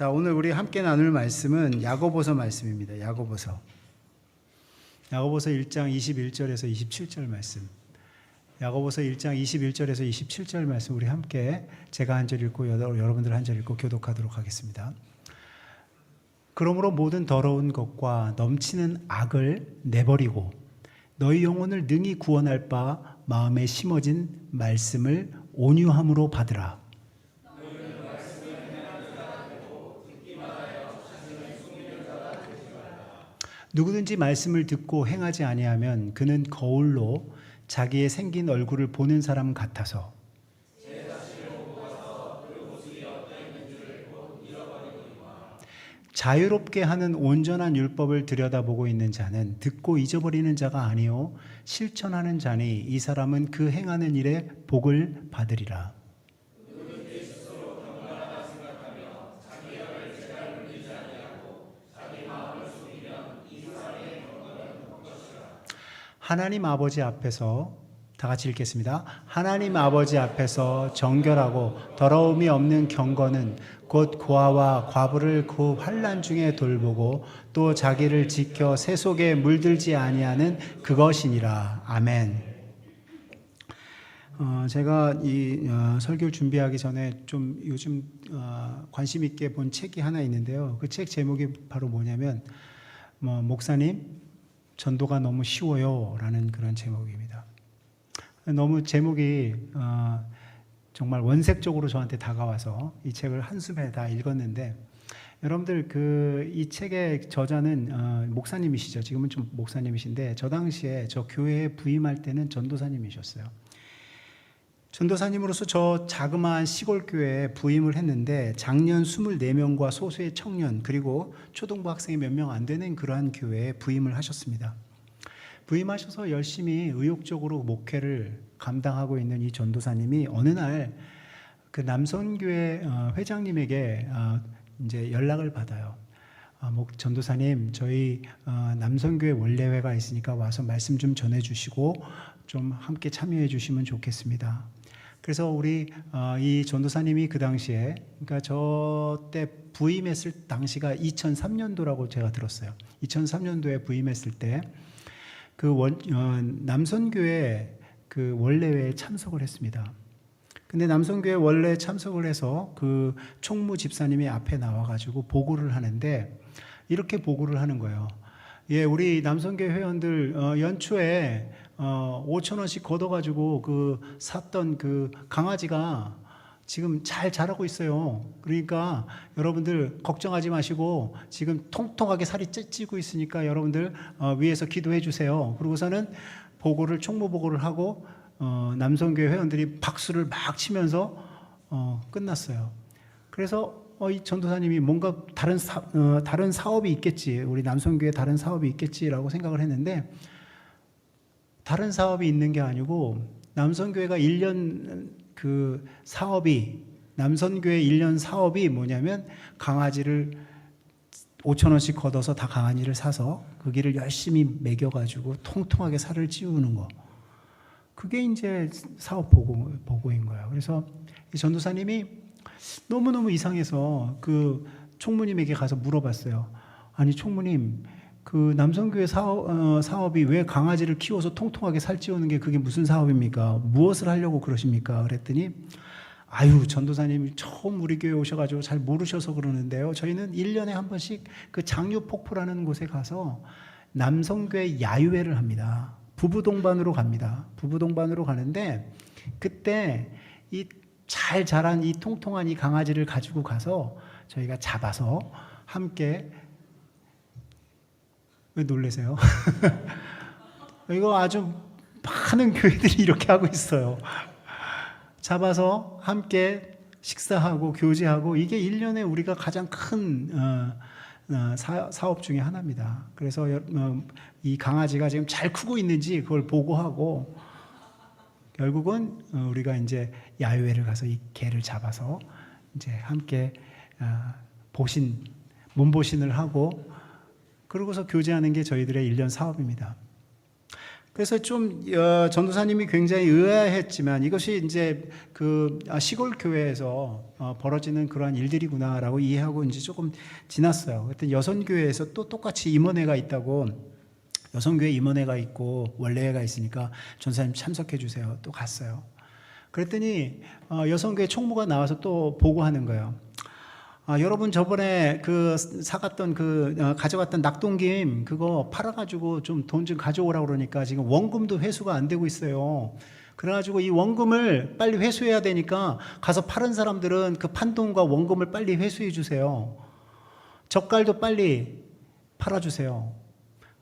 자, 오늘 우리 함께 나눌 말씀은 야고보서 말씀입니다. 야고보서 1장 21절에서 27절 말씀. 야고보서 1장 21절에서 27절 말씀 우리 함께 제가 한 절 읽고 여러분들 한 절 읽고 교독하도록 하겠습니다. 그러므로 모든 더러운 것과 넘치는 악을 내버리고 너희 영혼을 능히 구원할 바 마음에 심어진 말씀을 온유함으로 받으라. 누구든지 말씀을 듣고 행하지 아니하면 그는 거울로 자기의 생긴 얼굴을 보는 사람 같아서 자유롭게 하는 온전한 율법을 들여다보고 있는 자는 듣고 잊어버리는 자가 아니요 실천하는 자니 이 사람은 그 행하는 일에 복을 받으리라. 하나님 아버지 앞에서 다 같이 읽겠습니다. 하나님 아버지 앞에서 정결하고 더러움이 없는 경건은 곧 고아와 과부를 그 환난 중에 돌보고 또 자기를 지켜 새 속에 물들지 아니하는 그것이니라. 아멘. 제가 이 설교를 준비하기 전에 좀 요즘 관심 있게 본 책이 하나 있는데요. 그 책 제목이 바로 뭐냐면 목사님 전도가 너무 쉬워요 라는 그런 제목입니다. 너무 제목이 정말 원색적으로 저한테 다가와서 이 책을 한숨에 다 읽었는데, 여러분들 이 책의 저자는 목사님이시죠. 지금은 좀 목사님이신데 저 당시에 저 교회에 부임할 때는 전도사님이셨어요. 전도사님으로서 저 자그마한 시골 교회에 부임을 했는데 작년 24명과 소수의 청년 그리고 초등부 학생이 몇 명 안 되는 그러한 교회에 부임을 하셨습니다. 부임하셔서 열심히 의욕적으로 목회를 감당하고 있는 이 전도사님이 어느 날 그 남선교회 회장님에게 이제 연락을 받아요. 전도사님, 저희 남선교회 원례회가 있으니까 와서 말씀 좀 전해주시고 좀 함께 참여해 주시면 좋겠습니다. 그래서 우리 이 전도사님이 그 당시에, 그러니까 저 때 부임했을 당시가 2003년도라고 제가 들었어요. 2003년도에 부임했을 때 그 남선교회 그 원례회에 참석을 했습니다. 근데 남선교회 원래 참석을 해서 그 총무 집사님이 앞에 나와가지고 보고를 하는데 이렇게 보고를 하는 거예요. 예, 우리 남선교회 회원들 연초에 5,000원씩 걷어가지고 샀던 그 강아지가 지금 잘 자라고 있어요. 그러니까 여러분들 걱정하지 마시고 지금 통통하게 살이 찌고 있으니까 여러분들 위에서 기도해 주세요. 그러고서는 총무 보고를 하고 남선교회 회원들이 박수를 막 치면서 끝났어요. 그래서 이 전도사님이 뭔가 다른 사업이 있겠지, 우리 남선교회 다른 사업이 있겠지라고 생각을 했는데 다른 사업이 있는 게 아니고 남선교회가 1년 남선교회 1년 사업이 뭐냐면 강아지를 5,000원씩 걷어서 다 강아지를 사서 거기를 열심히 먹여가지고 통통하게 살을 찌우는 거. 그게 이제 사업 보고인 거예요. 그래서 이 전도사님이 너무너무 이상해서 그 총무님에게 가서 물어봤어요. 아니 총무님, 그 남선교회 사업이 왜 강아지를 키워서 통통하게 살찌우는 게 그게 무슨 사업입니까? 무엇을 하려고 그러십니까? 그랬더니 아유, 전도사님이 처음 우리 교회 오셔가지고 잘 모르셔서 그러는데요. 저희는 1년에 한 번씩 그 장유폭포라는 곳에 가서 남성교회 야유회를 합니다. 부부 동반으로 갑니다. 부부 동반으로 가는데 그때 이 잘 자란 이 통통한 이 강아지를 가지고 가서 저희가 잡아서 함께, 왜 놀라세요? 이거 아주 많은 교회들이 이렇게 하고 있어요. 잡아서 함께 식사하고 교제하고, 이게 1년에 우리가 가장 큰 사업 중에 하나입니다. 그래서 이 강아지가 지금 잘 크고 있는지 그걸 보고하고 결국은 우리가 이제 야유회를 가서 이 개를 잡아서 이제 함께 몸보신을 하고 그러고서 교제하는 게 저희들의 1년 사업입니다. 그래서 좀 전도사님이 굉장히 의아했지만 이것이 이제 그 시골 교회에서 벌어지는 그러한 일들이구나라고 이해하고 이제 조금 지났어요. 그때 여선교회에서 또 똑같이 임원회가 있다고, 여선교회 임원회가 있고 원래회가 있으니까 전도사님 참석해 주세요. 또 갔어요. 그랬더니 여선교회 총무가 나와서 또 보고하는 거예요. 여러분 저번에 그 사갔던 가져갔던 낙동김 그거 팔아가지고 좀 돈 좀 가져오라고 그러니까 지금 원금도 회수가 안 되고 있어요. 그래가지고 이 원금을 빨리 회수해야 되니까 가서 파는 사람들은 그 판돈과 원금을 빨리 회수해 주세요. 젓갈도 빨리 팔아주세요.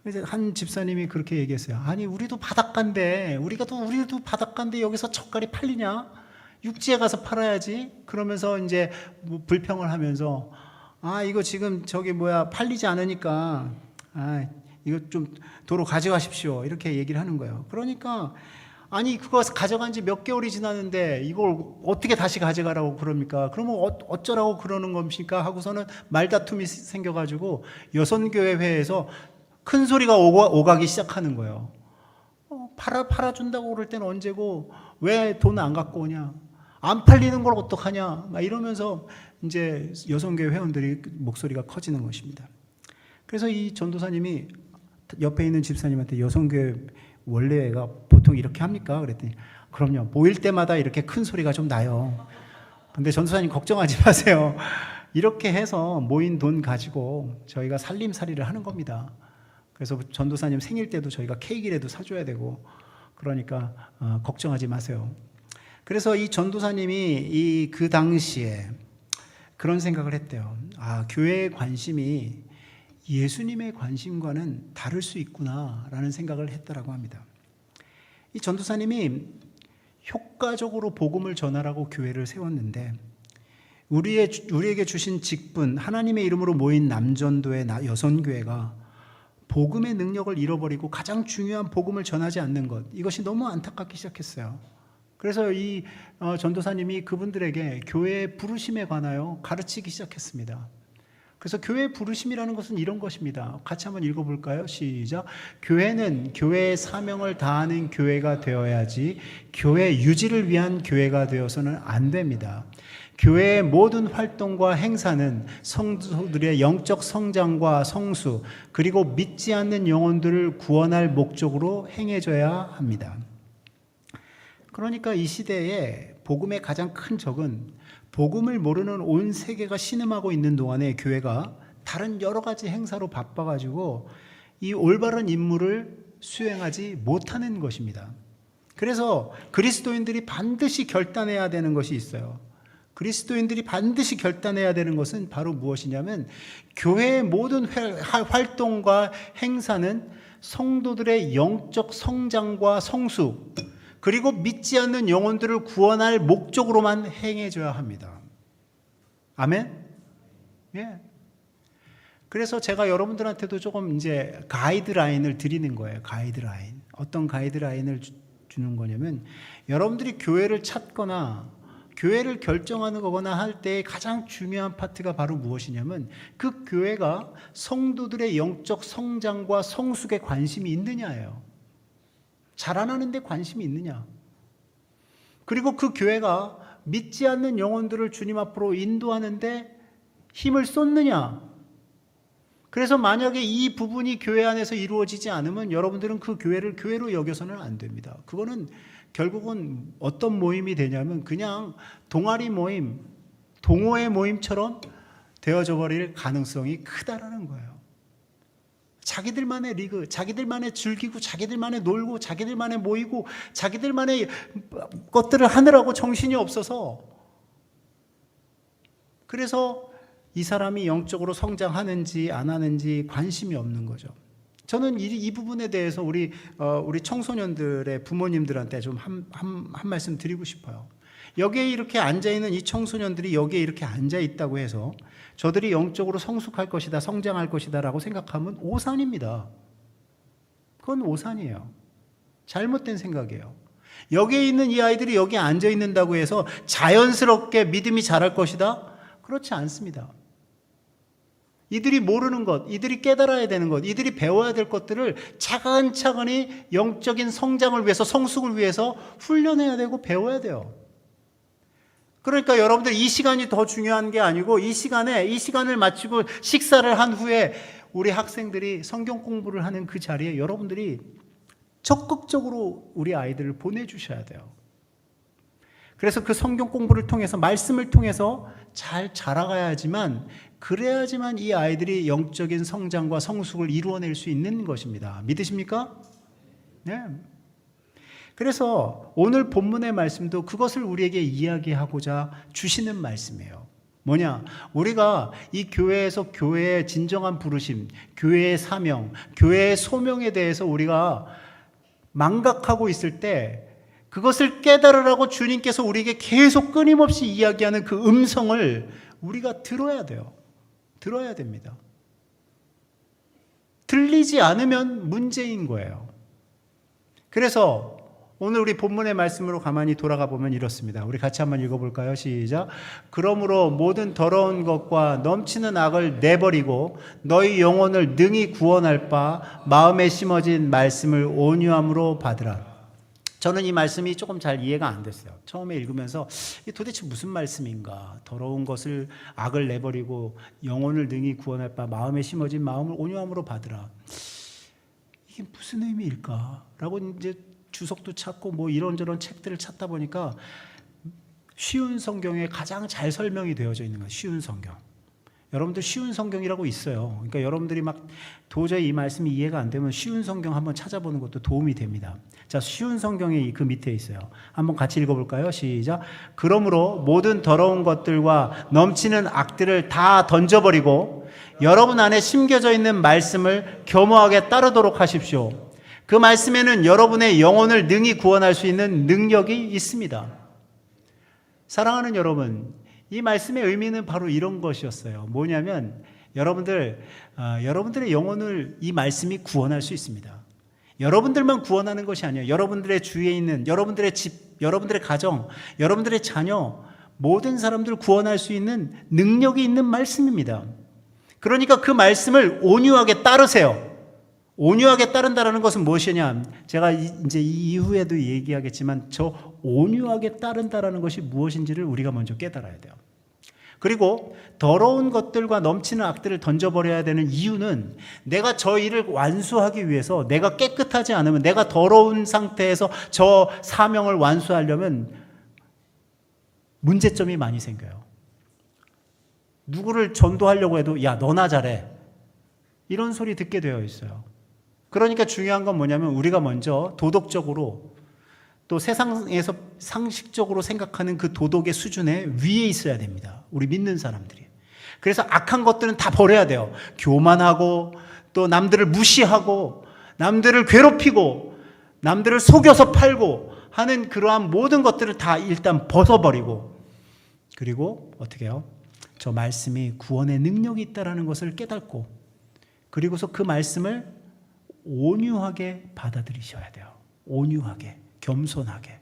그래서 한 집사님이 그렇게 얘기했어요. 아니 우리도 바닷가인데 우리도 바닷가인데 여기서 젓갈이 팔리냐? 육지에 가서 팔아야지. 그러면서 이제 뭐 불평을 하면서 이거 지금 팔리지 않으니까 이거 좀 도로 가져가십시오. 이렇게 얘기를 하는 거예요. 그러니까 아니 그거 가져간 지 몇 개월이 지났는데 이걸 어떻게 다시 가져가라고 그럽니까? 그러면 어쩌라고 그러는 겁니까? 하고서는 말다툼이 생겨가지고 여선교회 회에서 큰 소리가 오가기 시작하는 거예요. 팔아준다고 그럴 때는 언제고 왜 돈 안 갖고 오냐? 안 팔리는 걸 어떡하냐? 막 이러면서 이제 여성교회 회원들이 목소리가 커지는 것입니다. 그래서 이 전도사님이 옆에 있는 집사님한테 여성교회 원래가 보통 이렇게 합니까? 그랬더니 그럼요. 모일 때마다 이렇게 큰 소리가 좀 나요. 근데 전도사님 걱정하지 마세요. 이렇게 해서 모인 돈 가지고 저희가 살림살이를 하는 겁니다. 그래서 전도사님 생일 때도 저희가 케이크라도 사줘야 되고 그러니까 걱정하지 마세요. 그래서 이 전도사님이 그 당시에 그런 생각을 했대요. 교회의 관심이 예수님의 관심과는 다를 수 있구나라는 생각을 했다라고 합니다. 이 전도사님이 효과적으로 복음을 전하라고 교회를 세웠는데 우리에게 주신 직분, 하나님의 이름으로 모인 남전도의 여선교회가 복음의 능력을 잃어버리고 가장 중요한 복음을 전하지 않는 것, 이것이 너무 안타깝기 시작했어요. 그래서 이 전도사님이 그분들에게 교회의 부르심에 관하여 가르치기 시작했습니다. 그래서 교회의 부르심이라는 것은 이런 것입니다. 같이 한번 읽어볼까요? 시작. 교회는 교회의 사명을 다하는 교회가 되어야지 교회 유지를 위한 교회가 되어서는 안 됩니다. 교회의 모든 활동과 행사는 성도들의 영적 성장과 성수, 그리고 믿지 않는 영혼들을 구원할 목적으로 행해져야 합니다. 그러니까 이 시대에 복음의 가장 큰 적은 복음을 모르는 온 세계가 신음하고 있는 동안에 교회가 다른 여러 가지 행사로 바빠가지고 이 올바른 임무를 수행하지 못하는 것입니다. 그래서 그리스도인들이 반드시 결단해야 되는 것이 있어요. 그리스도인들이 반드시 결단해야 되는 것은 바로 무엇이냐면 교회의 모든 활동과 행사는 성도들의 영적 성장과 성수, 그리고 믿지 않는 영혼들을 구원할 목적으로만 행해져야 합니다. 아멘? 예. 그래서 제가 여러분들한테도 조금 이제 가이드라인을 드리는 거예요. 가이드라인. 어떤 가이드라인을 주는 거냐면 여러분들이 교회를 찾거나 교회를 결정하는 거거나 할 때 가장 중요한 파트가 바로 무엇이냐면 그 교회가 성도들의 영적 성장과 성숙에 관심이 있느냐예요. 자라나는데 관심이 있느냐. 그리고 그 교회가 믿지 않는 영혼들을 주님 앞으로 인도하는데 힘을 쏟느냐. 그래서 만약에 이 부분이 교회 안에서 이루어지지 않으면 여러분들은 그 교회를 교회로 여겨서는 안 됩니다. 그거는 결국은 어떤 모임이 되냐면 그냥 동아리 모임, 동호회 모임처럼 되어져 버릴 가능성이 크다라는 거예요. 자기들만의 리그, 자기들만의 즐기고 자기들만의 놀고 자기들만의 모이고 자기들만의 것들을 하느라고 정신이 없어서, 그래서 이 사람이 영적으로 성장하는지 안 하는지 관심이 없는 거죠. 저는 이 부분에 대해서 우리 청소년들의 부모님들한테 좀 한 말씀 드리고 싶어요. 여기에 이렇게 앉아있는 이 청소년들이 여기에 이렇게 앉아있다고 해서 저들이 영적으로 성숙할 것이다, 성장할 것이다 라고 생각하면 오산입니다. 그건 오산이에요. 잘못된 생각이에요. 여기에 있는 이 아이들이 여기 앉아있는다고 해서 자연스럽게 믿음이 자랄 것이다? 그렇지 않습니다. 이들이 모르는 것, 이들이 깨달아야 되는 것, 이들이 배워야 될 것들을 차근차근히 영적인 성장을 위해서, 성숙을 위해서 훈련해야 되고 배워야 돼요. 그러니까 여러분들 이 시간이 더 중요한 게 아니고 이 시간을 마치고 식사를 한 후에 우리 학생들이 성경 공부를 하는 그 자리에 여러분들이 적극적으로 우리 아이들을 보내주셔야 돼요. 그래서 그 성경 공부를 통해서, 말씀을 통해서 잘 자라가야지만, 그래야지만 이 아이들이 영적인 성장과 성숙을 이루어낼 수 있는 것입니다. 믿으십니까? 네. 그래서 오늘 본문의 말씀도 그것을 우리에게 이야기하고자 주시는 말씀이에요. 뭐냐? 우리가 이 교회에서 교회의 진정한 부르심, 교회의 사명, 교회의 소명에 대해서 우리가 망각하고 있을 때 그것을 깨달으라고 주님께서 우리에게 계속 끊임없이 이야기하는 그 음성을 우리가 들어야 돼요. 들어야 됩니다. 들리지 않으면 문제인 거예요. 그래서 오늘 우리 본문의 말씀으로 가만히 돌아가 보면 이렇습니다. 우리 같이 한번 읽어볼까요? 시작. 그러므로 모든 더러운 것과 넘치는 악을 내버리고 너희 영혼을 능히 구원할 바 마음에 심어진 말씀을 온유함으로 받으라. 저는 이 말씀이 조금 잘 이해가 안 됐어요. 처음에 읽으면서 이게 도대체 무슨 말씀인가? 더러운 것을, 악을 내버리고 영혼을 능히 구원할 바 마음에 심어진 마음을 온유함으로 받으라. 이게 무슨 의미일까? 라고 이제 주석도 찾고 뭐 이런저런 책들을 찾다 보니까 쉬운 성경에 가장 잘 설명이 되어져 있는 거예요. 쉬운 성경. 여러분들 쉬운 성경이라고 있어요. 그러니까 여러분들이 막 도저히 이 말씀이 이해가 안 되면 쉬운 성경 한번 찾아보는 것도 도움이 됩니다. 자, 쉬운 성경이 그 밑에 있어요. 한번 같이 읽어볼까요? 시작. 그러므로 모든 더러운 것들과 넘치는 악들을 다 던져버리고 여러분 안에 심겨져 있는 말씀을 겸허하게 따르도록 하십시오. 그 말씀에는 여러분의 영혼을 능히 구원할 수 있는 능력이 있습니다. 사랑하는 여러분, 이 말씀의 의미는 바로 이런 것이었어요. 뭐냐면 여러분들의 영혼을 이 말씀이 구원할 수 있습니다. 여러분들만 구원하는 것이 아니에요. 여러분들의 주위에 있는 여러분들의 집, 여러분들의 가정, 여러분들의 자녀, 모든 사람들 구원할 수 있는 능력이 있는 말씀입니다. 그러니까 그 말씀을 온유하게 따르세요. 온유하게 따른다는 것은 무엇이냐? 제가 이제 이후에도 얘기하겠지만 저 온유하게 따른다는 것이 무엇인지를 우리가 먼저 깨달아야 돼요. 그리고 더러운 것들과 넘치는 악들을 던져버려야 되는 이유는 내가 저 일을 완수하기 위해서, 내가 깨끗하지 않으면, 내가 더러운 상태에서 저 사명을 완수하려면 문제점이 많이 생겨요. 누구를 전도하려고 해도 야, 너나 잘해. 이런 소리 듣게 되어 있어요. 그러니까 중요한 건 뭐냐면 우리가 먼저 도덕적으로 또 세상에서 상식적으로 생각하는 그 도덕의 수준에 위에 있어야 됩니다. 우리 믿는 사람들이. 그래서 악한 것들은 다 버려야 돼요. 교만하고 또 남들을 무시하고 남들을 괴롭히고 남들을 속여서 팔고 하는 그러한 모든 것들을 다 일단 벗어버리고, 그리고 어떻게 해요? 저 말씀이 구원의 능력이 있다는 것을 깨닫고, 그리고서 그 말씀을 온유하게 받아들이셔야 돼요. 온유하게, 겸손하게.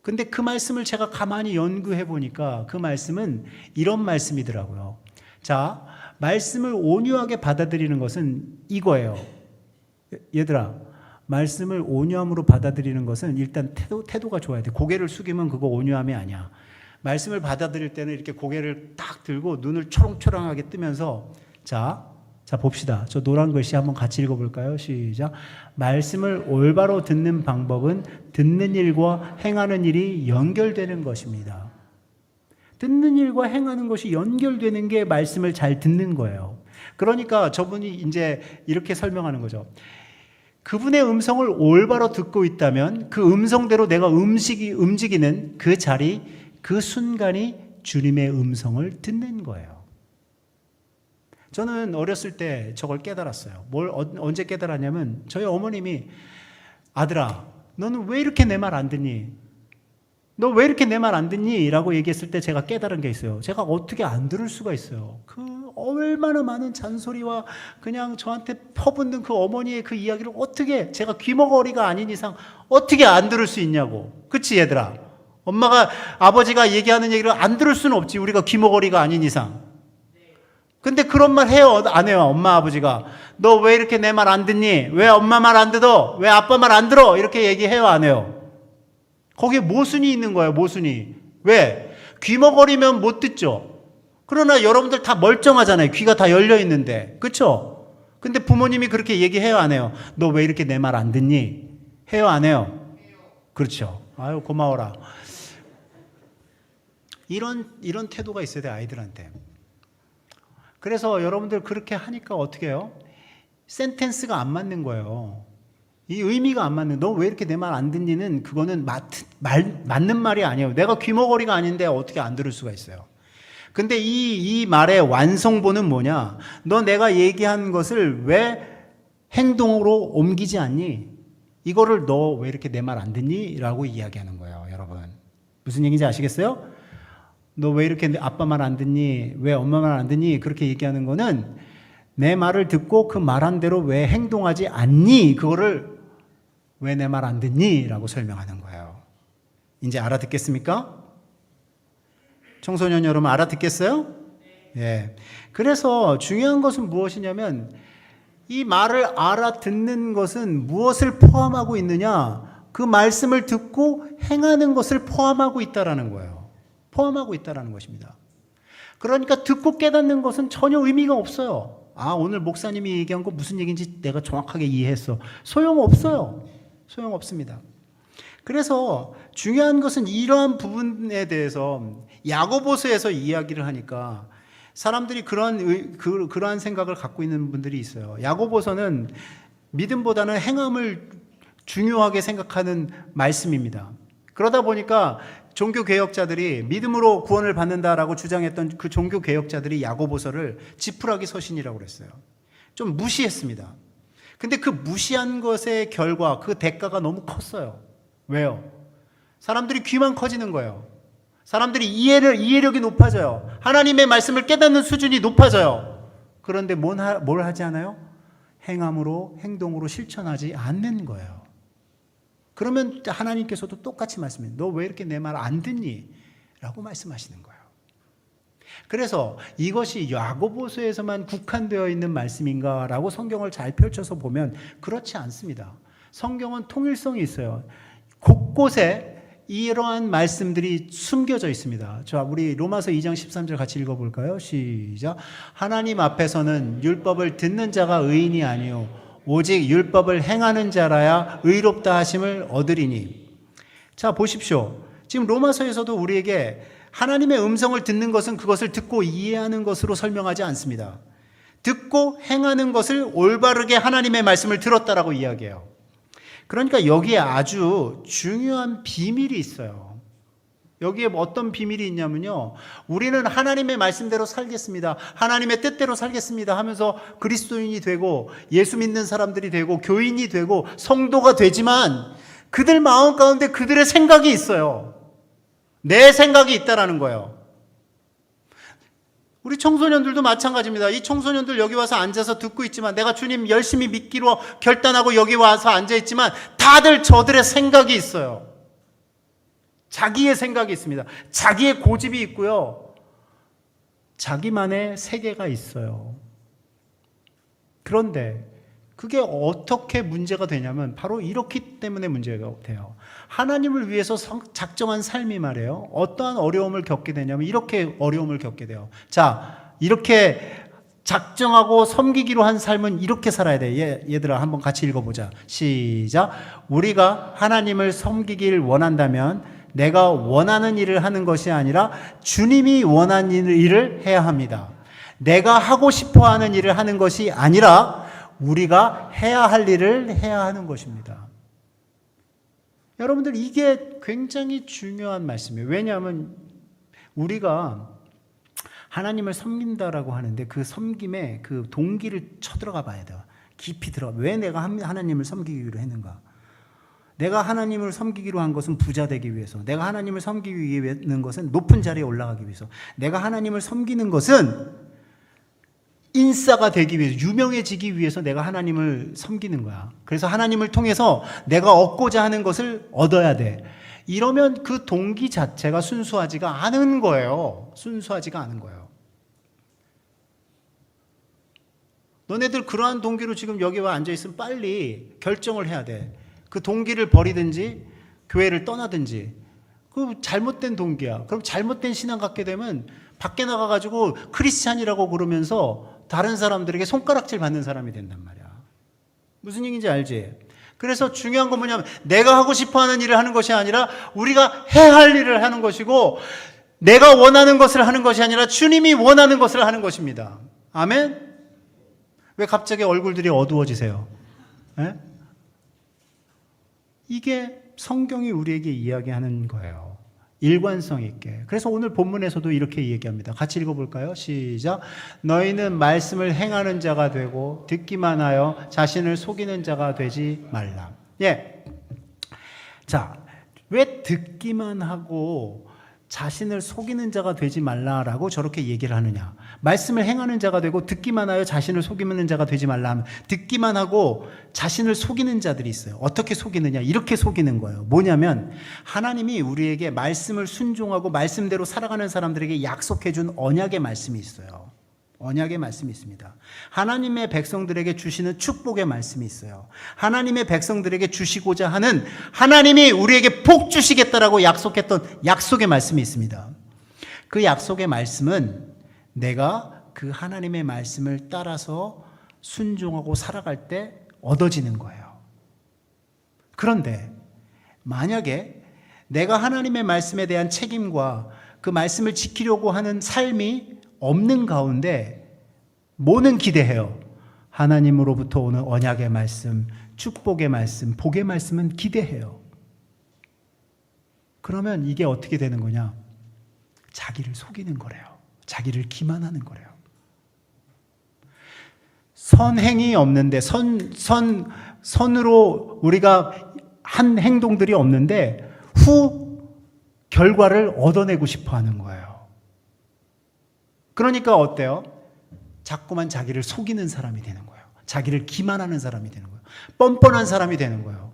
근데 그 말씀을 제가 가만히 연구해 보니까 그 말씀은 이런 말씀이더라고요. 자, 말씀을 온유하게 받아들이는 것은 이거예요. 얘들아, 말씀을 온유함으로 받아들이는 것은 일단 태도가 좋아야 돼. 고개를 숙이면 그거 온유함이 아니야. 말씀을 받아들일 때는 이렇게 고개를 딱 들고 눈을 초롱초롱하게 뜨면서 자 봅시다. 저 노란 글씨 한번 같이 읽어볼까요? 시작. 말씀을 올바로 듣는 방법은 듣는 일과 행하는 일이 연결되는 것입니다. 듣는 일과 행하는 것이 연결되는 게 말씀을 잘 듣는 거예요. 그러니까 저분이 이제 이렇게 설명하는 거죠. 그분의 음성을 올바로 듣고 있다면 그 음성대로 내가 움직이는 그 자리, 그 순간이 주님의 음성을 듣는 거예요. 저는 어렸을 때 저걸 깨달았어요. 언제 깨달았냐면 저희 어머님이 아들아, 너는 왜 이렇게 내 말 안 듣니? 너 왜 이렇게 내 말 안 듣니? 라고 얘기했을 때 제가 깨달은 게 있어요. 제가 어떻게 안 들을 수가 있어요. 그 얼마나 많은 잔소리와 그냥 저한테 퍼붓는 그 어머니의 그 이야기를 어떻게, 제가 귀머거리가 아닌 이상 어떻게 안 들을 수 있냐고. 그치 얘들아? 아버지가 얘기하는 얘기를 안 들을 수는 없지. 우리가 귀머거리가 아닌 이상. 근데 그런 말 해요? 안 해요? 엄마, 아버지가. 너 왜 이렇게 내 말 안 듣니? 왜 엄마 말 안 듣어? 왜 아빠 말 안 들어? 이렇게 얘기해요? 안 해요? 거기에 모순이 있는 거예요, 모순이. 왜? 귀머거리면 못 듣죠? 그러나 여러분들 다 멀쩡하잖아요. 귀가 다 열려 있는데. 그쵸? 근데 부모님이 그렇게 얘기해요? 안 해요? 너 왜 이렇게 내 말 안 듣니? 해요? 안 해요? 그렇죠. 아유, 고마워라. 이런 태도가 있어야 돼, 아이들한테. 그래서 여러분들 그렇게 하니까 어떻게 해요? 센텐스가 안 맞는 거예요. 이 의미가 안 맞는, 너 왜 이렇게 내 말 안 듣니는 그거는 맞는 말이 아니에요. 내가 귀머거리가 아닌데 어떻게 안 들을 수가 있어요. 근데 이 말의 완성본은 뭐냐? 너 내가 얘기한 것을 왜 행동으로 옮기지 않니? 이거를 너 왜 이렇게 내 말 안 듣니? 라고 이야기하는 거예요, 여러분. 무슨 얘기인지 아시겠어요? 너 왜 이렇게 아빠 말 안 듣니? 왜 엄마 말 안 듣니? 그렇게 얘기하는 거는 내 말을 듣고 그 말한 대로 왜 행동하지 않니? 그거를 왜 내 말 안 듣니? 라고 설명하는 거예요. 이제 알아듣겠습니까? 청소년 여러분 알아듣겠어요? 예. 그래서 중요한 것은 무엇이냐면 이 말을 알아듣는 것은 무엇을 포함하고 있느냐? 그 말씀을 듣고 행하는 것을 포함하고 있다라는 거예요. 포함하고 있다라는 것입니다. 그러니까 듣고 깨닫는 것은 전혀 의미가 없어요. 아, 오늘 목사님이 얘기한 거 무슨 얘기인지 내가 정확하게 이해했어. 소용없어요. 소용없습니다. 그래서 중요한 것은 이러한 부분에 대해서 야고보서에서 이야기를 하니까 사람들이 그러한 생각을 갖고 있는 분들이 있어요. 야고보서는 믿음보다는 행함을 중요하게 생각하는 말씀입니다. 그러다 보니까 종교개혁자들이 믿음으로 구원을 받는다라고 주장했던 그 종교개혁자들이 야고보서를 지푸라기 서신이라고 그랬어요. 좀 무시했습니다. 근데 그 무시한 것의 결과, 그 대가가 너무 컸어요. 왜요? 사람들이 귀만 커지는 거예요. 사람들이 이해력이 높아져요. 하나님의 말씀을 깨닫는 수준이 높아져요. 그런데 뭘 하지 않아요? 행함으로, 행동으로 실천하지 않는 거예요. 그러면 하나님께서도 똑같이 말씀해요. 너 왜 이렇게 내 말 안 듣니? 라고 말씀하시는 거예요. 그래서 이것이 야고보서에서만 국한되어 있는 말씀인가라고 성경을 잘 펼쳐서 보면 그렇지 않습니다. 성경은 통일성이 있어요. 곳곳에 이러한 말씀들이 숨겨져 있습니다. 자, 우리 로마서 2장 13절 같이 읽어볼까요? 시작. 하나님 앞에서는 율법을 듣는 자가 의인이 아니요 오직 율법을 행하는 자라야 의롭다 하심을 얻으리니. 자, 보십시오. 지금 로마서에서도 우리에게 하나님의 음성을 듣는 것은 그것을 듣고 이해하는 것으로 설명하지 않습니다. 듣고 행하는 것을 올바르게 하나님의 말씀을 들었다라고 이야기해요. 그러니까 여기에 아주 중요한 비밀이 있어요. 여기에 어떤 비밀이 있냐면요. 우리는 하나님의 말씀대로 살겠습니다. 하나님의 뜻대로 살겠습니다 하면서 그리스도인이 되고 예수 믿는 사람들이 되고 교인이 되고 성도가 되지만 그들 마음 가운데 그들의 생각이 있어요. 내 생각이 있다라는 거예요. 우리 청소년들도 마찬가지입니다. 이 청소년들 여기 와서 앉아서 듣고 있지만 내가 주님 열심히 믿기로 결단하고 여기 와서 앉아있지만 다들 저들의 생각이 있어요. 자기의 생각이 있습니다. 자기의 고집이 있고요. 자기만의 세계가 있어요. 그런데 그게 어떻게 문제가 되냐면 바로 이렇기 때문에 문제가 돼요. 하나님을 위해서 작정한 삶이 말이에요. 어떠한 어려움을 겪게 되냐면 이렇게 어려움을 겪게 돼요. 자, 이렇게 작정하고 섬기기로 한 삶은 이렇게 살아야 돼. 얘들아 한번 같이 읽어보자. 시작. 우리가 하나님을 섬기길 원한다면 내가 원하는 일을 하는 것이 아니라 주님이 원하는 일을 해야 합니다. 내가 하고 싶어하는 일을 하는 것이 아니라 우리가 해야 할 일을 해야 하는 것입니다. 여러분들 이게 굉장히 중요한 말씀이에요. 왜냐하면 우리가 하나님을 섬긴다라고 하는데 그 섬김의 그 동기를 쳐들어가 봐야 돼요. 깊이 들어가. 왜 내가 하나님을 섬기기로 했는가? 내가 하나님을 섬기기로 한 것은 부자 되기 위해서. 내가 하나님을 섬기기 위한 것은 높은 자리에 올라가기 위해서. 내가 하나님을 섬기는 것은 인싸가 되기 위해서, 유명해지기 위해서 내가 하나님을 섬기는 거야. 그래서 하나님을 통해서 내가 얻고자 하는 것을 얻어야 돼. 이러면 그 동기 자체가 순수하지가 않은 거예요. 순수하지가 않은 거예요. 너네들 그러한 동기로 지금 여기 와 앉아있으면 빨리 결정을 해야 돼. 그 동기를 버리든지 교회를 떠나든지. 그 잘못된 동기야. 그럼 잘못된 신앙 갖게 되면 밖에 나가가지고 크리스찬이라고 그러면서 다른 사람들에게 손가락질 받는 사람이 된단 말이야. 무슨 얘기인지 알지? 그래서 중요한 건 뭐냐면 내가 하고 싶어하는 일을 하는 것이 아니라 우리가 해야 할 일을 하는 것이고, 내가 원하는 것을 하는 것이 아니라 주님이 원하는 것을 하는 것입니다. 아멘? 왜 갑자기 얼굴들이 어두워지세요? 에? 이게 성경이 우리에게 이야기하는 거예요. 일관성 있게. 그래서 오늘 본문에서도 이렇게 얘기합니다. 같이 읽어볼까요? 시작. 너희는 말씀을 행하는 자가 되고 듣기만 하여 자신을 속이는 자가 되지 말라. 예. 자, 왜 듣기만 하고 자신을 속이는 자가 되지 말라라고 저렇게 얘기를 하느냐. 말씀을 행하는 자가 되고 듣기만 하여 자신을 속이는 자가 되지 말라 하면, 듣기만 하고 자신을 속이는 자들이 있어요. 어떻게 속이느냐? 이렇게 속이는 거예요. 뭐냐면 하나님이 우리에게 말씀을 순종하고 말씀대로 살아가는 사람들에게 약속해 준 언약의 말씀이 있어요. 언약의 말씀이 있습니다. 하나님의 백성들에게 주시는 축복의 말씀이 있어요. 하나님의 백성들에게 주시고자 하는, 하나님이 우리에게 복 주시겠다라고 약속했던 약속의 말씀이 있습니다. 그 약속의 말씀은 내가 그 하나님의 말씀을 따라서 순종하고 살아갈 때 얻어지는 거예요. 그런데 만약에 내가 하나님의 말씀에 대한 책임과 그 말씀을 지키려고 하는 삶이 없는 가운데 뭐는 기대해요? 하나님으로부터 오는 언약의 말씀, 축복의 말씀, 복의 말씀은 기대해요. 그러면 이게 어떻게 되는 거냐? 자기를 속이는 거래요. 자기를 기만하는 거래요. 선행이 없는데, 선으로 우리가 한 행동들이 없는데 후 결과를 얻어내고 싶어 하는 거예요. 그러니까 어때요? 자꾸만 자기를 속이는 사람이 되는 거예요. 자기를 기만하는 사람이 되는 거예요. 뻔뻔한 사람이 되는 거예요.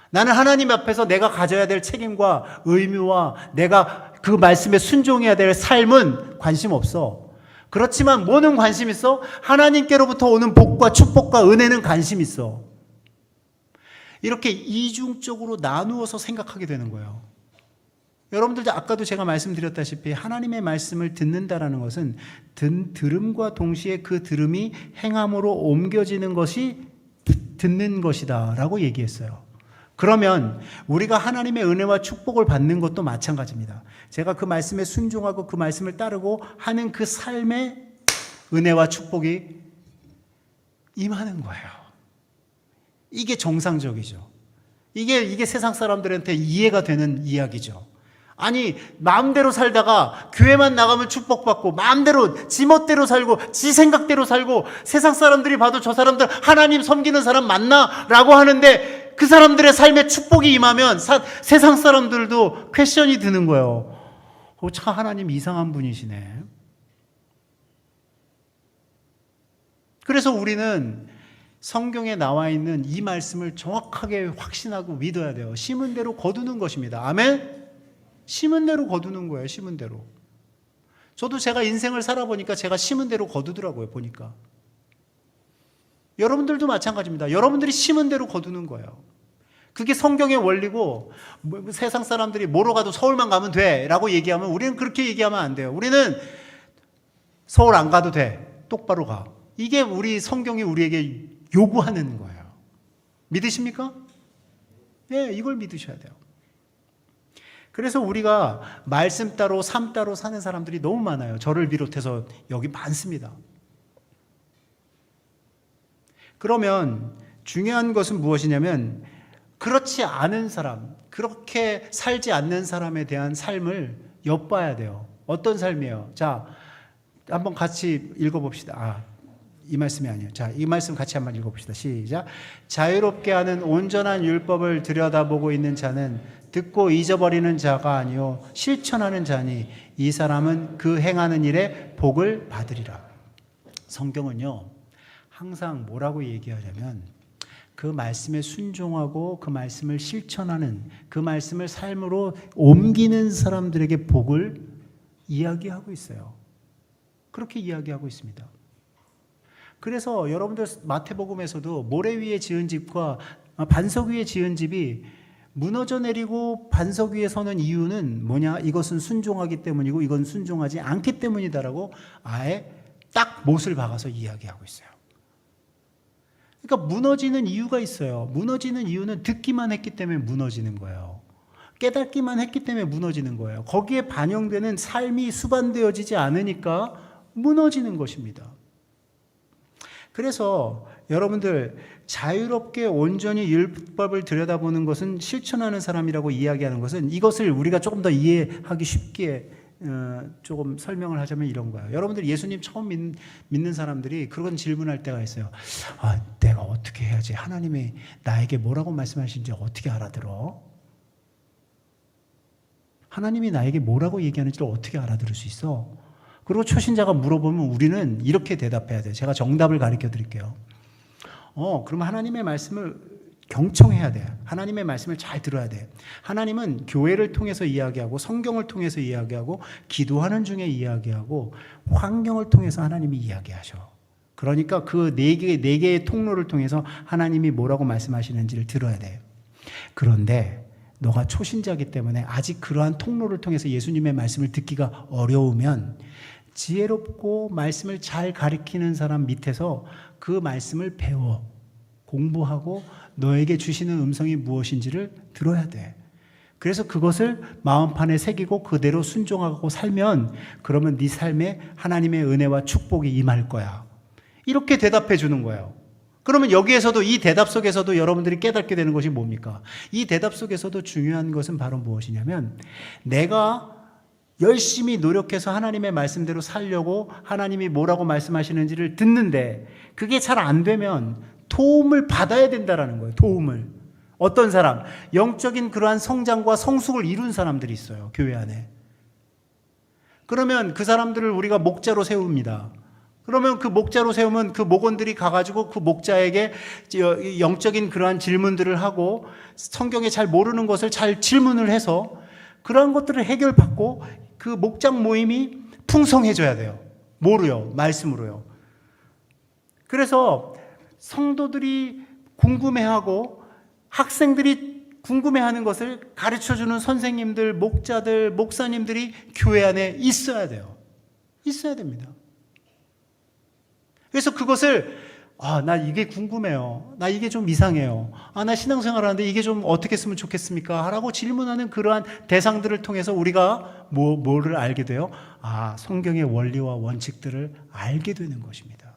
나는 하나님 앞에서 내가 가져야 될 책임과 의무와 내가 그 말씀에 순종해야 될 삶은 관심 없어. 그렇지만 뭐는 관심 있어? 하나님께로부터 오는 복과 축복과 은혜는 관심 있어. 이렇게 이중적으로 나누어서 생각하게 되는 거예요. 여러분들도 아까도 제가 말씀드렸다시피 하나님의 말씀을 듣는다라는 것은 들음과 동시에 그 들음이 행함으로 옮겨지는 것이 듣는 것이다 라고 얘기했어요. 그러면 우리가 하나님의 은혜와 축복을 받는 것도 마찬가지입니다. 제가 그 말씀에 순종하고 그 말씀을 따르고 하는 그 삶에 은혜와 축복이 임하는 거예요. 이게 정상적이죠. 이게 세상 사람들한테 이해가 되는 이야기죠. 아니, 마음대로 살다가 교회만 나가면 축복받고 마음대로 지 멋대로 살고 지 생각대로 살고 세상 사람들이 봐도 저 사람들 하나님 섬기는 사람 맞나? 라고 하는데 그 사람들의 삶에 축복이 임하면 세상 사람들도 퀘션이 드는 거예요. 참 하나님 이상한 분이시네. 그래서 우리는 성경에 나와 있는 이 말씀을 정확하게 확신하고 믿어야 돼요. 심은 대로 거두는 것입니다. 아멘? 심은 대로 거두는 거예요. 심은 대로. 저도 제가 인생을 살아보니까 제가 심은 대로 거두더라고요. 보니까. 여러분들도 마찬가지입니다. 여러분들이 심은 대로 거두는 거예요. 그게 성경의 원리고, 세상 사람들이 뭐로 가도 서울만 가면 돼 라고 얘기하면 우리는 그렇게 얘기하면 안 돼요. 우리는 서울 안 가도 돼. 똑바로 가. 이게 우리 성경이 우리에게 요구하는 거예요. 믿으십니까? 네, 이걸 믿으셔야 돼요. 그래서 우리가 말씀 따로 삶 따로 사는 사람들이 너무 많아요. 저를 비롯해서 여기 많습니다. 그러면 중요한 것은 무엇이냐면 그렇지 않은 사람, 그렇게 살지 않는 사람에 대한 삶을 엿봐야 돼요. 어떤 삶이에요? 자, 한번 같이 읽어봅시다. 이 말씀이 아니에요. 자, 이 말씀 같이 한번 읽어봅시다. 시작. 자유롭게 하는 온전한 율법을 들여다보고 있는 자는 듣고 잊어버리는 자가 아니요 실천하는 자니 이 사람은 그 행하는 일에 복을 받으리라. 성경은요 항상 뭐라고 얘기하냐면 그 말씀에 순종하고 그 말씀을 실천하는, 그 말씀을 삶으로 옮기는 사람들에게 복을 이야기하고 있어요. 그렇게 이야기하고 있습니다. 그래서 여러분들 마태복음에서도 모래 위에 지은 집과 반석 위에 지은 집이 무너져 내리고 반석 위에 서는 이유는 뭐냐? 이것은 순종하기 때문이고 이건 순종하지 않기 때문이다라고 아예 딱 못을 박아서 이야기하고 있어요. 그러니까 무너지는 이유가 있어요. 무너지는 이유는 듣기만 했기 때문에 무너지는 거예요. 깨닫기만 했기 때문에 무너지는 거예요. 거기에 반영되는 삶이 수반되어지지 않으니까 무너지는 것입니다. 그래서 여러분들 자유롭게 온전히 율법을 들여다보는 것은 실천하는 사람이라고 이야기하는 것은 이것을 우리가 조금 더 이해하기 쉽게 조금 설명을 하자면 이런 거예요. 여러분들 예수님 처음 믿는 사람들이 그런 질문할 때가 있어요. 아, 내가 어떻게 해야지? 하나님이 나에게 뭐라고 말씀하시는지 어떻게 알아들어? 하나님이 나에게 뭐라고 얘기하는지를 어떻게 알아들을 수 있어? 그리고 초신자가 물어보면 우리는 이렇게 대답해야 돼요. 제가 정답을 가르쳐 드릴게요. 그러면 하나님의 말씀을 경청해야 돼. 하나님의 말씀을 잘 들어야 돼. 하나님은 교회를 통해서 이야기하고 성경을 통해서 이야기하고 기도하는 중에 이야기하고 환경을 통해서 하나님이 이야기하셔. 그러니까 그 네 개의 통로를 통해서 하나님이 뭐라고 말씀하시는지를 들어야 돼. 그런데 너가 초신자이기 때문에 아직 그러한 통로를 통해서 예수님의 말씀을 듣기가 어려우면 지혜롭고 말씀을 잘 가르치는 사람 밑에서 그 말씀을 배워 공부하고 너에게 주시는 음성이 무엇인지를 들어야 돼. 그래서 그것을 마음판에 새기고 그대로 순종하고 살면 그러면 네 삶에 하나님의 은혜와 축복이 임할 거야. 이렇게 대답해 주는 거예요. 그러면 여기에서도 이 대답 속에서도 여러분들이 깨닫게 되는 것이 뭡니까? 이 대답 속에서도 중요한 것은 바로 무엇이냐면 내가 열심히 노력해서 하나님의 말씀대로 살려고 하나님이 뭐라고 말씀하시는지를 듣는데 그게 잘 안 되면 도움을 받아야 된다라는 거예요. 도움을. 어떤 사람, 영적인 그러한 성장과 성숙을 이룬 사람들이 있어요. 교회 안에. 그러면 그 사람들을 우리가 목자로 세웁니다. 그러면 그 목자로 세우면 그 목원들이 가가지고 그 목자에게 영적인 그러한 질문들을 하고 성경에 잘 모르는 것을 잘 질문을 해서 그러한 것들을 해결받고 그 목장 모임이 풍성해져야 돼요. 뭐로요? 말씀으로요. 그래서 성도들이 궁금해하고 학생들이 궁금해하는 것을 가르쳐주는 선생님들, 목자들, 목사님들이 교회 안에 있어야 돼요. 있어야 됩니다. 그래서 그것을 나 이게 궁금해요. 나 이게 좀 이상해요. 나 신앙생활 하는데 이게 좀 어떻게 했으면 좋겠습니까? 라고 질문하는 그러한 대상들을 통해서 우리가 뭐를 알게 돼요? 성경의 원리와 원칙들을 알게 되는 것입니다.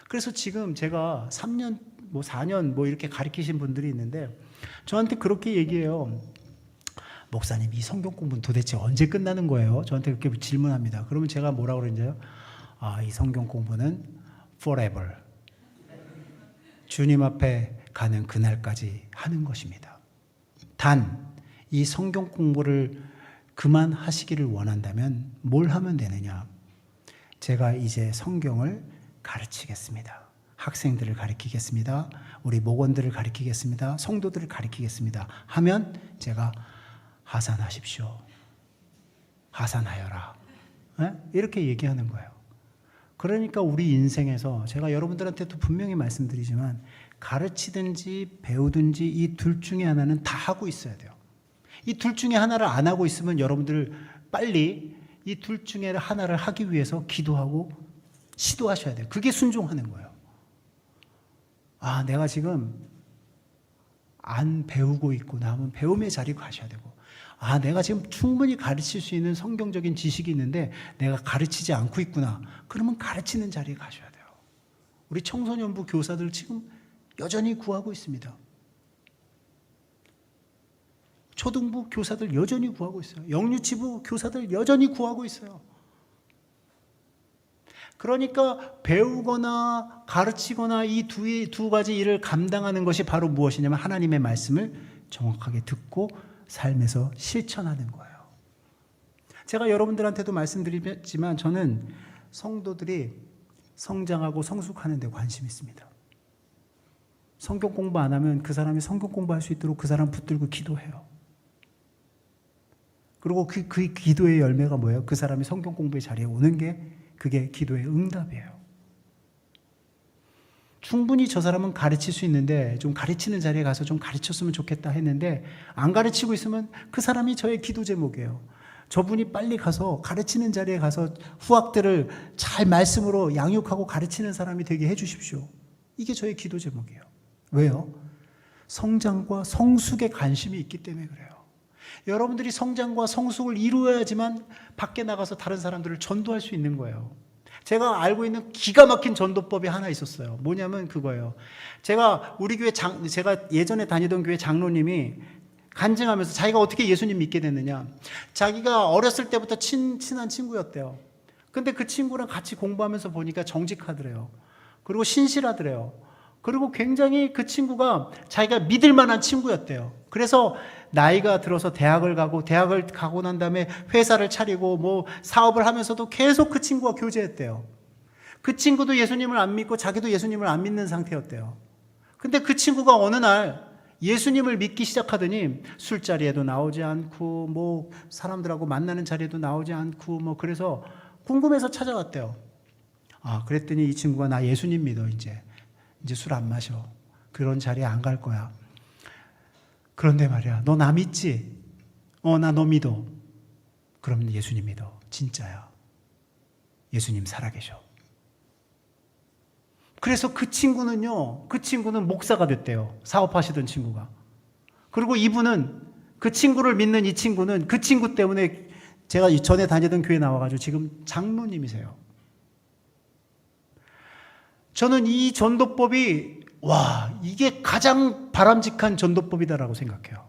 그래서 지금 제가 3년, 4년 이렇게 가르치신 분들이 있는데 저한테 그렇게 얘기해요. 목사님, 이 성경 공부는 도대체 언제 끝나는 거예요? 저한테 그렇게 질문합니다. 그러면 제가 뭐라고 그러는지요? 이 성경 공부는 forever. 주님 앞에 가는 그날까지 하는 것입니다. 단, 이 성경 공부를 그만하시기를 원한다면 뭘 하면 되느냐? 제가 이제 성경을 가르치겠습니다. 학생들을 가르치겠습니다. 우리 목원들을 가르치겠습니다. 성도들을 가르치겠습니다. 하면 제가 하산하십시오. 하산하여라. 이렇게 얘기하는 거예요. 그러니까 우리 인생에서 제가 여러분들한테도 분명히 말씀드리지만 가르치든지 배우든지 이 둘 중에 하나는 다 하고 있어야 돼요. 이 둘 중에 하나를 안 하고 있으면 여러분들 빨리 이 둘 중에 하나를 하기 위해서 기도하고 시도하셔야 돼요. 그게 순종하는 거예요. 내가 지금 안 배우고 있구나 하면 배움의 자리로 가셔야 되고 내가 지금 충분히 가르칠 수 있는 성경적인 지식이 있는데 내가 가르치지 않고 있구나. 그러면 가르치는 자리에 가셔야 돼요. 우리 청소년부 교사들 지금 여전히 구하고 있습니다. 초등부 교사들 여전히 구하고 있어요. 영유치부 교사들 여전히 구하고 있어요. 그러니까 배우거나 가르치거나 이 두 가지 일을 감당하는 것이 바로 무엇이냐면 하나님의 말씀을 정확하게 듣고 삶에서 실천하는 거예요. 제가 여러분들한테도 말씀드리지만 저는 성도들이 성장하고 성숙하는 데 관심이 있습니다. 성경 공부 안 하면 그 사람이 성경 공부할 수 있도록 그 사람 붙들고 기도해요. 그리고 그 기도의 열매가 뭐예요? 그 사람이 성경 공부의 자리에 오는 게 그게 기도의 응답이에요. 충분히 저 사람은 가르칠 수 있는데 좀 가르치는 자리에 가서 좀 가르쳤으면 좋겠다 했는데 안 가르치고 있으면 그 사람이 저의 기도 제목이에요. 저분이 빨리 가서 가르치는 자리에 가서 후학들을 잘 말씀으로 양육하고 가르치는 사람이 되게 해주십시오. 이게 저의 기도 제목이에요. 왜요? 성장과 성숙에 관심이 있기 때문에 그래요. 여러분들이 성장과 성숙을 이루어야지만 밖에 나가서 다른 사람들을 전도할 수 있는 거예요. 제가 알고 있는 기가 막힌 전도법이 하나 있었어요. 뭐냐면 그거예요. 제가 제가 예전에 다니던 교회 장로님이 간증하면서 자기가 어떻게 예수님 믿게 됐느냐. 자기가 어렸을 때부터 친한 친구였대요. 근데 그 친구랑 같이 공부하면서 보니까 정직하더래요. 그리고 신실하더래요. 그리고 굉장히 그 친구가 자기가 믿을 만한 친구였대요. 그래서 나이가 들어서 대학을 가고 난 다음에 회사를 차리고 뭐 사업을 하면서도 계속 그 친구와 교제했대요. 그 친구도 예수님을 안 믿고 자기도 예수님을 안 믿는 상태였대요. 근데 그 친구가 어느 날 예수님을 믿기 시작하더니 술자리에도 나오지 않고 뭐 사람들하고 만나는 자리에도 나오지 않고 뭐 그래서 궁금해서 찾아왔대요. 그랬더니 이 친구가 나 예수님 믿어 이제 술 안 마셔. 그런 자리에 안 갈 거야. 그런데 말이야. 너 나 믿지? 나 너 믿어. 그럼 예수님 믿어. 진짜야. 예수님 살아계셔. 그래서 그 친구는 목사가 됐대요. 사업하시던 친구가. 그리고 이분은 그 친구를 믿는 이 친구는 그 친구 때문에 제가 전에 다니던 교회 나와가지고 지금 장로님이세요. 저는 이 전도법이 이게 가장 바람직한 전도법이다라고 생각해요.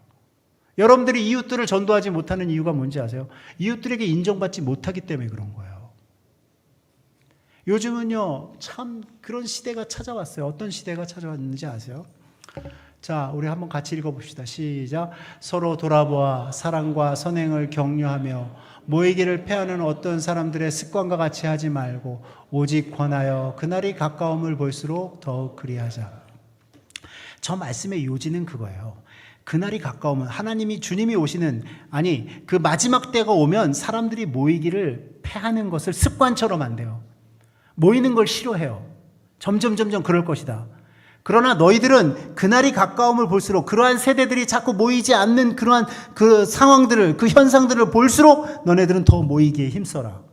여러분들이 이웃들을 전도하지 못하는 이유가 뭔지 아세요? 이웃들에게 인정받지 못하기 때문에 그런 거예요. 요즘은요, 참 그런 시대가 찾아왔어요. 어떤 시대가 찾아왔는지 아세요? 자, 우리 한번 같이 읽어봅시다. 시작. 서로 돌아보아 사랑과 선행을 격려하며 모이기를 패하는 어떤 사람들의 습관과 같이 하지 말고 오직 권하여 그날이 가까움을 볼수록 더욱 그리하자. 저 말씀의 요지는 그거예요. 그날이 가까우면 하나님이 주님이 오시는 그 마지막 때가 오면 사람들이 모이기를 패하는 것을 습관처럼 한대요. 모이는 걸 싫어해요. 점점 그럴 것이다. 그러나 너희들은 그날이 가까움을 볼수록 그러한 세대들이 자꾸 모이지 않는 그러한 그 상황들을 그 현상들을 볼수록 너네들은 더 모이기에 힘써라.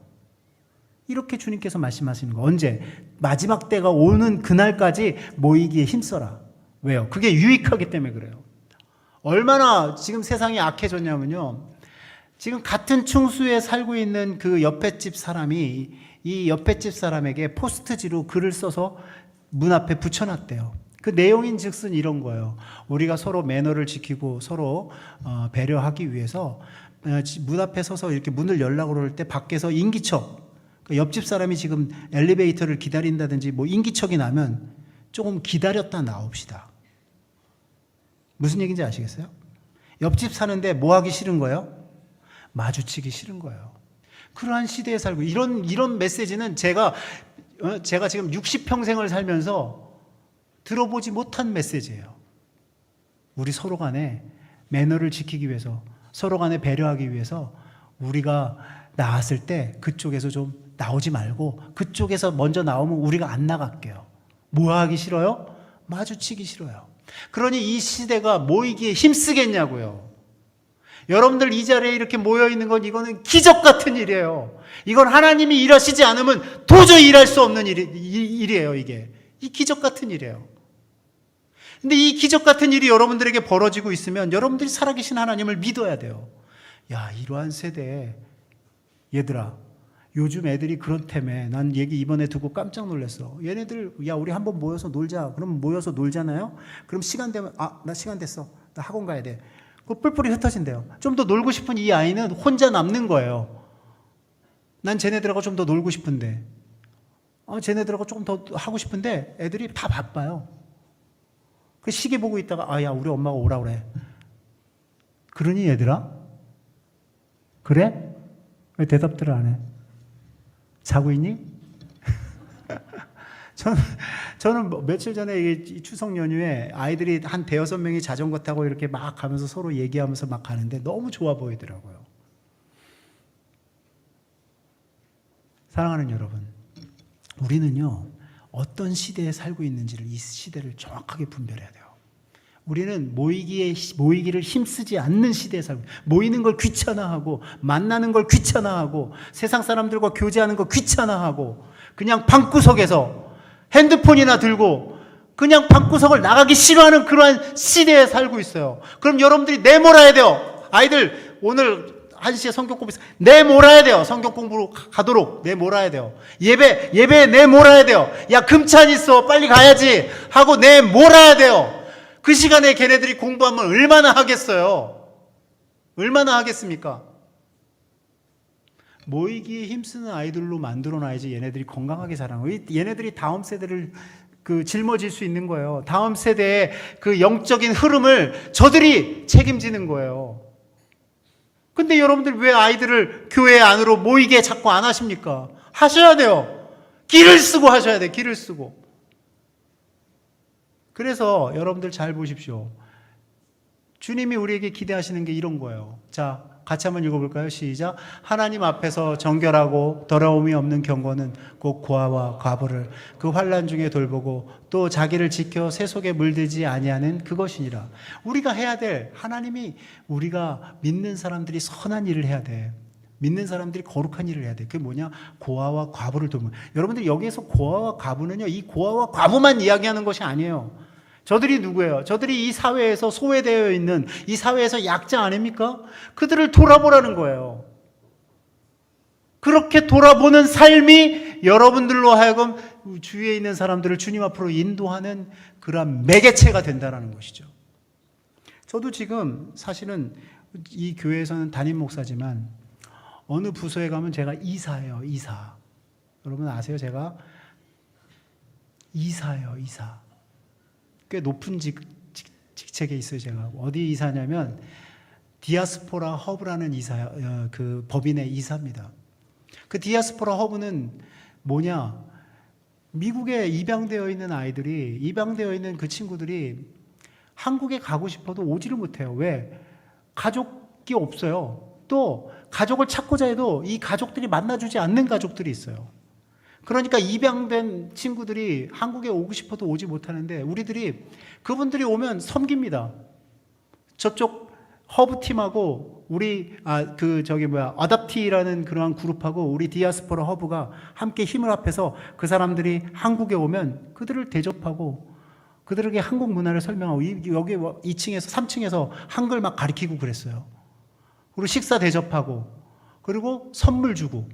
이렇게 주님께서 말씀하시는 거. 언제? 마지막 때가 오는 그날까지 모이기에 힘써라. 왜요? 그게 유익하기 때문에 그래요. 얼마나 지금 세상이 악해졌냐면요. 지금 같은 충수에 살고 있는 그 옆에 집 사람이 이 옆에 집 사람에게 포스트지로 글을 써서 문 앞에 붙여놨대요. 그 내용인 즉슨 이런 거예요. 우리가 서로 매너를 지키고 서로 배려하기 위해서 문 앞에 서서 이렇게 문을 열라고 그럴 때 밖에서 인기척, 옆집 사람이 지금 엘리베이터를 기다린다든지 뭐 인기척이 나면 조금 기다렸다 나옵시다. 무슨 얘기인지 아시겠어요? 옆집 사는데 뭐 하기 싫은 거예요? 마주치기 싫은 거예요. 그러한 시대에 살고 이런 메시지는 제가 지금 60평생을 살면서 들어보지 못한 메시지예요. 우리 서로 간에 매너를 지키기 위해서 서로 간에 배려하기 위해서 우리가 나왔을 때 그쪽에서 좀 나오지 말고 그쪽에서 먼저 나오면 우리가 안 나갈게요. 뭐 하기 싫어요? 마주치기 싫어요. 그러니 이 시대가 모이기에 힘쓰겠냐고요. 여러분들 이 자리에 이렇게 모여있는 건 이거는 기적 같은 일이에요. 이건 하나님이 일하시지 않으면 도저히 일할 수 없는 일이에요. 이게. 이 기적 같은 일이에요. 근데 이 기적 같은 일이 여러분들에게 벌어지고 있으면 여러분들이 살아계신 하나님을 믿어야 돼요. 야, 이러한 세대에 얘들아, 요즘 애들이 그렇다며. 난 얘기 이번에 듣고 깜짝 놀랐어. 얘네들 야 우리 한번 모여서 놀자. 그럼 모여서 놀잖아요. 그럼 시간 되면 나 시간 됐어. 나 학원 가야 돼. 그 뿔뿔이 흩어진대요. 좀 더 놀고 싶은 이 아이는 혼자 남는 거예요. 난 쟤네들하고 좀 더 놀고 싶은데 쟤네들하고 조금 더 하고 싶은데 애들이 다 바빠요. 그 시계 보고 있다가 야 우리 엄마가 오라 그래. 그러니 얘들아? 그래? 왜 대답들을 안 해? 자고 있니? 저는 며칠 전에 이 추석 연휴에 아이들이 한 대여섯 명이 자전거 타고 이렇게 막 가면서 서로 얘기하면서 막 가는데 너무 좋아 보이더라고요. 사랑하는 여러분, 우리는요 어떤 시대에 살고 있는지를 이 시대를 정확하게 분별해야 돼요. 우리는 모이기를 힘쓰지 않는 시대에 살고, 모이는 걸 귀찮아하고, 만나는 걸 귀찮아하고, 세상 사람들과 교제하는 거 귀찮아하고, 그냥 방구석에서 핸드폰이나 들고 그냥 방구석을 나가기 싫어하는 그러한 시대에 살고 있어요. 그럼 여러분들이 내몰아야 돼요. 아이들 오늘 1시에 성경 공부 내몰아야 돼요. 성경 공부로 가도록 내몰아야 돼요. 예배에 내몰아야 돼요. 야, 금찬 있어, 빨리 가야지 하고 내몰아야 돼요. 그 시간에 걔네들이 공부하면 얼마나 하겠어요? 얼마나 하겠습니까? 모이기에 힘쓰는 아이들로 만들어놔야지 얘네들이 건강하게 자라는 거예요. 얘네들이 다음 세대를 짊어질 수 있는 거예요. 다음 세대의 그 영적인 흐름을 저들이 책임지는 거예요. 근데 여러분들 왜 아이들을 교회 안으로 모이게 자꾸 안 하십니까? 하셔야 돼요. 길을 쓰고 하셔야 돼요. 길을 쓰고. 그래서 여러분들 잘 보십시오. 주님이 우리에게 기대하시는 게 이런 거예요. 자, 같이 한번 읽어볼까요? 시작. 하나님 앞에서 정결하고 더러움이 없는 경건은 곧 고아와 과부를 그 환난 중에 돌보고 또 자기를 지켜 새 속에 물들지 아니하는 그것이니라. 우리가 해야 될, 하나님이 우리가 믿는 사람들이 선한 일을 해야 돼. 믿는 사람들이 거룩한 일을 해야 돼. 그게 뭐냐? 고아와 과부를 돌보는. 여러분들 여기에서 고아와 과부는요, 이 고아와 과부만 이야기하는 것이 아니에요. 저들이 누구예요? 저들이 이 사회에서 소외되어 있는, 이 사회에서 약자 아닙니까? 그들을 돌아보라는 거예요. 그렇게 돌아보는 삶이 여러분들로 하여금 주위에 있는 사람들을 주님 앞으로 인도하는 그런 매개체가 된다는 것이죠. 저도 지금 사실은 이 교회에서는 담임 목사지만 어느 부서에 가면 제가 이사예요. 이사. 여러분 아세요? 제가 이사예요. 이사. 꽤 높은 직책에 있어요. 제가 어디 이사냐면 디아스포라 허브라는 그 법인의 이사입니다. 그 디아스포라 허브는 뭐냐? 미국에 입양되어 있는 아이들이, 입양되어 있는 그 친구들이 한국에 가고 싶어도 오지를 못해요. 왜? 가족이 없어요. 또 가족을 찾고자 해도 이 가족들이 만나주지 않는 가족들이 있어요. 그러니까 입양된 친구들이 한국에 오고 싶어도 오지 못하는데 우리들이 그분들이 오면 섬깁니다. 저쪽 허브팀하고 우리 어답티라는 그러한 그룹하고 우리 디아스포라 허브가 함께 힘을 합해서 그 사람들이 한국에 오면 그들을 대접하고 그들에게 한국 문화를 설명하고 여기 2층에서 3층에서 한글 막 가르치고 그랬어요. 그리고 식사 대접하고 그리고 선물 주고.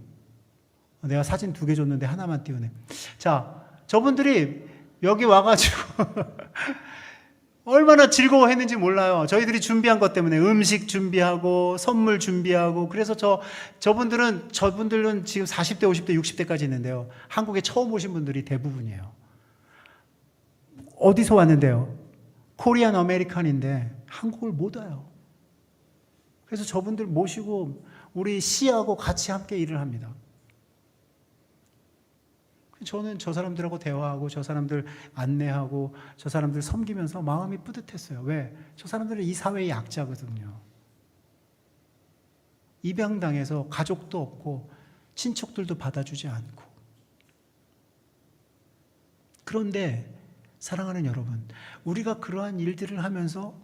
내가 사진 2개 줬는데 하나만 띄우네. 자, 저분들이 여기 와가지고 얼마나 즐거워했는지 몰라요. 저희들이 준비한 것 때문에 음식 준비하고 선물 준비하고. 그래서 저분들은 지금 40대, 50대, 60대까지 있는데요. 한국에 처음 오신 분들이 대부분이에요. 어디서 왔는데요? 코리안 아메리칸인데 한국을 못 와요. 그래서 저분들 모시고 우리 씨하고 같이 함께 일을 합니다. 저는 저 사람들하고 대화하고 저 사람들 안내하고 저 사람들 섬기면서 마음이 뿌듯했어요. 왜? 저 사람들은 이 사회의 약자거든요. 입양당해서 가족도 없고 친척들도 받아주지 않고. 그런데 사랑하는 여러분, 우리가 그러한 일들을 하면서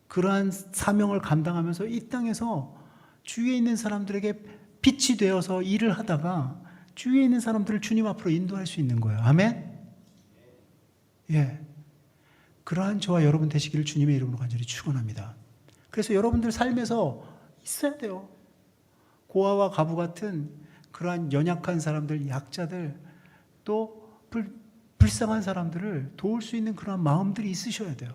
그러한 사명을 감당하면서 이 땅에서 주위에 있는 사람들에게 빛이 되어서 일을 하다가 주위에 있는 사람들을 주님 앞으로 인도할 수 있는 거예요. 아멘? 예. 그러한 저와 여러분 되시기를 주님의 이름으로 간절히 축원합니다. 그래서 여러분들 삶에서 있어야 돼요. 고아와 과부 같은 그러한 연약한 사람들, 약자들, 또 불쌍한 사람들을 도울 수 있는 그러한 마음들이 있으셔야 돼요.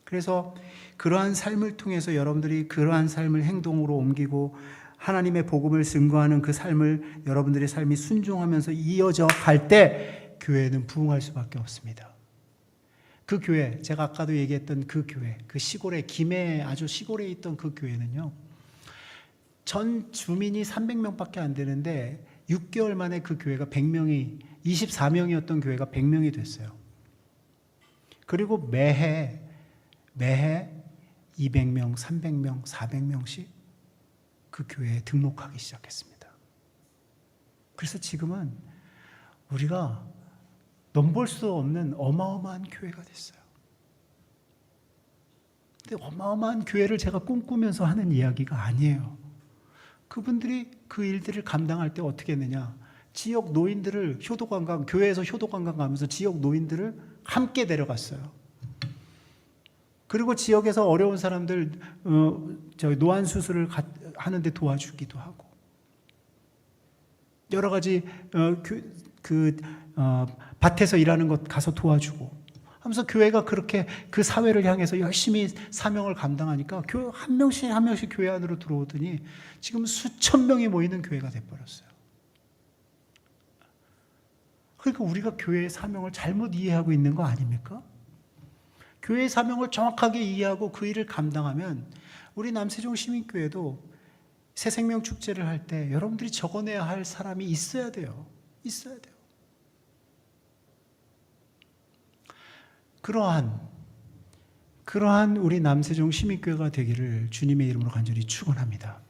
그래서 그러한 삶을 통해서 여러분들이 그러한 삶을 행동으로 옮기고 하나님의 복음을 증거하는 그 삶을 여러분들의 삶이 순종하면서 이어져 갈 때 교회는 부흥할 수밖에 없습니다. 그 교회, 제가 아까도 얘기했던 그 교회, 그 시골에 김해 아주 시골에 있던 그 교회는요. 전 주민이 300명밖에 안 되는데 6개월 만에 그 교회가 100명이 24명이었던 교회가 100명이 됐어요. 그리고 매해 200명, 300명, 400명씩 그 교회에 등록하기 시작했습니다. 그래서 지금은 우리가 넘볼 수 없는 어마어마한 교회가 됐어요. 근데 어마어마한 교회를 제가 꿈꾸면서 하는 이야기가 아니에요. 그분들이 그 일들을 감당할 때 어떻게 했느냐? 지역 노인들을 효도관광, 교회에서 효도관광 가면서 지역 노인들을 함께 데려갔어요. 그리고 지역에서 어려운 사람들 노안 수술을 하는데 도와주기도 하고, 여러 가지 밭에서 일하는 것 가서 도와주고 하면서 교회가 그렇게 그 사회를 향해서 열심히 사명을 감당하니까 한 명씩 한 명씩 교회 안으로 들어오더니 지금 수천 명이 모이는 교회가 돼버렸어요. 그러니까 우리가 교회의 사명을 잘못 이해하고 있는 거 아닙니까? 교회의 사명을 정확하게 이해하고 그 일을 감당하면 우리 남세종 시민교회도 새생명 축제를 할 때 여러분들이 적어내야 할 사람이 있어야 돼요. 있어야 돼요. 그러한 우리 남세종 시민교회가 되기를 주님의 이름으로 간절히 축원합니다.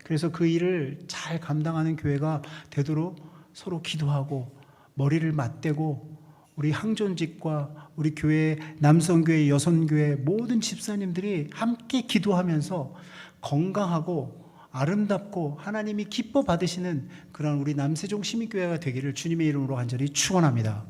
그래서 그 일을 잘 감당하는 교회가 되도록 서로 기도하고 머리를 맞대고 우리 항존직과 우리 교회 남성교회, 여성교회 모든 집사님들이 함께 기도하면서 건강하고 아름답고 하나님이 기뻐 받으시는 그런 우리 남세종 시민교회가 되기를 주님의 이름으로 간절히 축원합니다.